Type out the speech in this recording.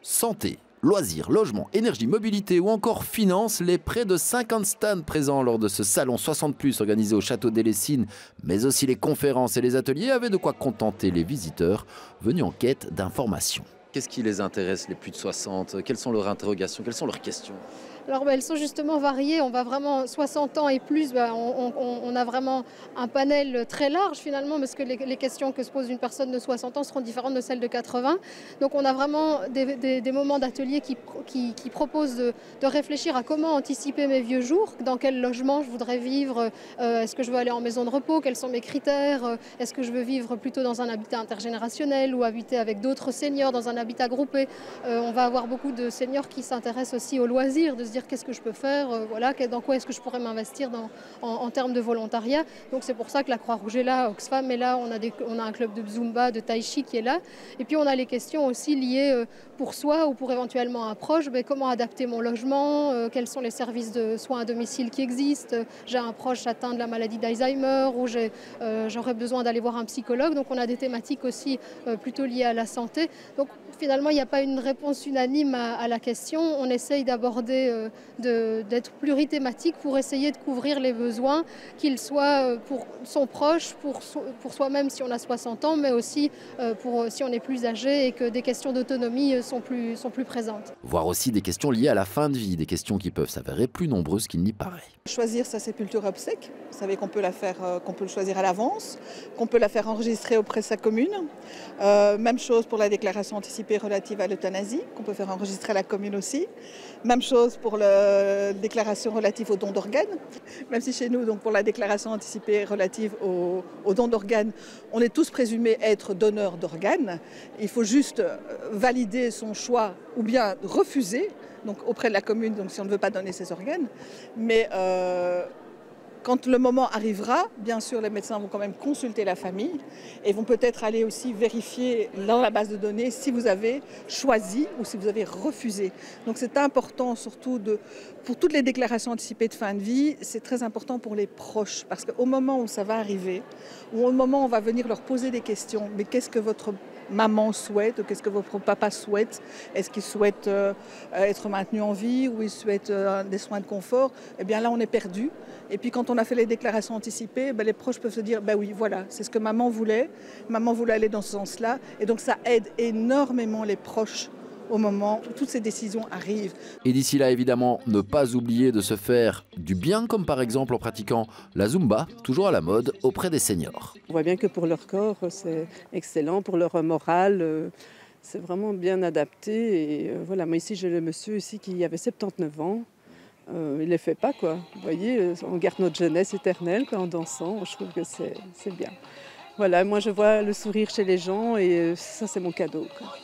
Santé, loisirs, logement, énergie, mobilité ou encore finance, les près de 50 stands présents lors de ce salon 60+ organisé au Château des Lessines, mais aussi les conférences et les ateliers avaient de quoi contenter les visiteurs venus en quête d'informations. Qu'est-ce qui les intéresse, les plus de 60? Quelles sont leurs interrogations? Quelles sont leurs questions? Alors elles sont justement variées, on va vraiment 60 ans et plus, on a vraiment un panel très large finalement parce que les questions que se pose une personne de 60 ans seront différentes de celles de 80. Donc on a vraiment des moments d'atelier qui proposent de réfléchir à comment anticiper mes vieux jours, dans quel logement je voudrais vivre, est-ce que je veux aller en maison de repos, quels sont mes critères, est-ce que je veux vivre plutôt dans un habitat intergénérationnel ou habiter avec d'autres seniors dans un habitat groupé. On va avoir beaucoup de seniors qui s'intéressent aussi aux loisirs, de se dire qu'est-ce que je peux faire, voilà, dans quoi est-ce que je pourrais m'investir en termes de volontariat. Donc c'est pour ça que la Croix-Rouge est là, Oxfam est là, on a un club de Zumba, de Tai Chi qui est là. Et puis on a les questions aussi liées pour soi ou pour éventuellement un proche, comment adapter mon logement, quels sont les services de soins à domicile qui existent. J'ai un proche atteint de la maladie d'Alzheimer ou j'aurais besoin d'aller voir un psychologue. Donc on a des thématiques aussi plutôt liées à la santé. Donc finalement il n'y a pas une réponse unanime à la question. On essaye d'aborder d'être plurithématique pour essayer de couvrir les besoins, qu'ils soient pour son proche, pour soi-même si on a 60 ans, mais aussi pour si on est plus âgé et que des questions d'autonomie sont plus présentes. Voire aussi des questions liées à la fin de vie, des questions qui peuvent s'avérer plus nombreuses qu'il n'y paraît. Choisir sa sépulture obsèque, vous savez qu'on peut la faire, qu'on peut le choisir à l'avance, qu'on peut la faire enregistrer auprès de sa commune. Même chose pour la déclaration anticipée relative à l'euthanasie, qu'on peut faire enregistrer à la commune aussi. Même chose pour la déclaration relative au don d'organes. Même si chez nous, donc pour la déclaration anticipée relative au don d'organes, on est tous présumés être donneurs d'organes. Il faut juste valider son choix ou bien refuser, donc auprès de la commune, donc si on ne veut pas donner ses organes. Mais quand le moment arrivera, bien sûr, les médecins vont quand même consulter la famille et vont peut-être aller aussi vérifier dans la base de données si vous avez choisi ou si vous avez refusé. Donc c'est important surtout pour toutes les déclarations anticipées de fin de vie, c'est très important pour les proches parce qu'au moment où ça va arriver, ou au moment où on va venir leur poser des questions, mais qu'est-ce que votre maman souhaite, qu'est-ce que votre papa souhaite? Est-ce qu'il souhaite être maintenu en vie ou il souhaite des soins de confort? Eh bien là, on est perdu. Et puis quand on a fait les déclarations anticipées, les proches peuvent se dire, oui, voilà, c'est ce que maman voulait aller dans ce sens-là. Et donc ça aide énormément les proches au moment où toutes ces décisions arrivent. Et d'ici là, évidemment, ne pas oublier de se faire du bien, comme par exemple en pratiquant la Zumba, toujours à la mode, auprès des seniors. On voit bien que pour leur corps, c'est excellent, pour leur morale, c'est vraiment bien adapté. Et voilà, moi ici, j'ai le monsieur ici qui avait 79 ans. Il ne les fait pas, quoi. Vous voyez, on garde notre jeunesse éternelle en dansant. Je trouve que c'est bien. Voilà, moi je vois le sourire chez les gens et ça, c'est mon cadeau, quoi.